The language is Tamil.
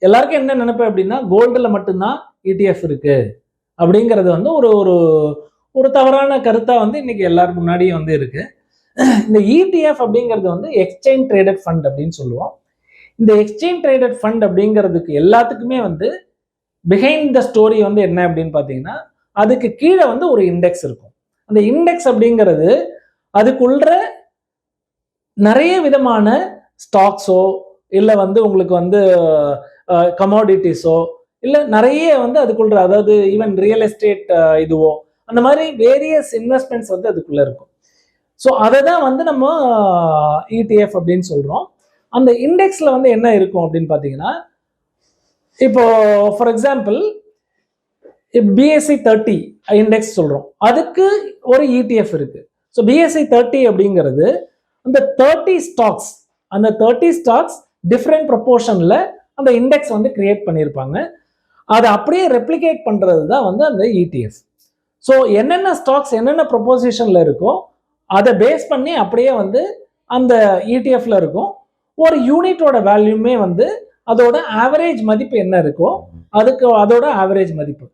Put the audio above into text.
எல்லாருக்கும் என்ன நினைப்பேன் அப்படின்னா கோல்டுல மட்டும்தான் இடிஎஃப் இருக்கு அப்படிங்கிறது வந்து ஒரு ஒரு ஒரு தவறான கருத்தா வந்து இன்னைக்கு எல்லாரும் முன்னாடியும் வந்து இருக்கு. இந்த இடிஎஃப் அப்படிங்கிறது வந்து எக்ஸ்சேஞ்ச் ட்ரேடட் ஃபண்ட் அப்படின்னு சொல்லுவோம். இந்த எக்ஸ்சேஞ்ச் ட்ரேடட் ஃபண்ட் அப்படிங்கிறதுக்கு எல்லாத்துக்குமே வந்து பிஹைண்ட் த ஸ்டோரி வந்து என்ன அப்படின்னு பார்த்தீங்கன்னா, அதுக்கு கீழே வந்து ஒரு இண்டெக்ஸ் இருக்கும். அந்த இண்டெக்ஸ் அப்படிங்கிறது அதுக்குள்ள நிறைய விதமான ஸ்டாக்ஸோ இல்லை வந்து உங்களுக்கு வந்து கமாடிட்டிஸோ இல்லை நிறைய வந்து அதுக்குள்ள, அதாவது ஈவன் ரியல் எஸ்டேட் இதுவோ அந்த மாதிரி வேரியஸ் இன்வெஸ்ட்மெண்ட்ஸ் வந்து அதுக்குள்ள இருக்கும். ஸோ அதை தான் வந்து நம்ம இடிஎஃப் அப்படின்னு சொல்றோம். அந்த இண்டெக்ஸ்ல வந்து என்ன இருக்கும் அப்படின்னு பார்த்தீங்கன்னா, இப்போ ஃபார் எக்ஸாம்பிள் பிஎஸ்சி 30 இண்டெக்ஸ் சொல்றோம், அதுக்கு ஒரு இடிஎஃப் இருக்கு. ஸோ பிஎஸ்சி 30 அப்படிங்கிறது அந்த 30 ஸ்டாக்ஸ், அந்த 30 ஸ்டாக்ஸ் டிஃப்ரெண்ட் ப்ரொபோர்ஷன்ல அந்த இண்டெக்ஸ் வந்து கிரியேட் பண்ணியிருப்பாங்க. அதை அப்படியே ரெப்ளிகேட் பண்றது தான் வந்து அந்த இடிஎஃப். ஸோ என்னென்ன ஸ்டாக்ஸ் என்னென்ன ப்ரொபோசிஷன்ல இருக்கோ அதை பேஸ் பண்ணி அப்படியே வந்து அந்த இடிஎஃப்ல இருக்கும். ஒரு யூனிட்டோட வேல்யூமே வந்து அதோட ஆவரேஜ் மதிப்பு என்ன இருக்கோ அதுக்கு அதோட ஆவரேஜ் மதிப்பு.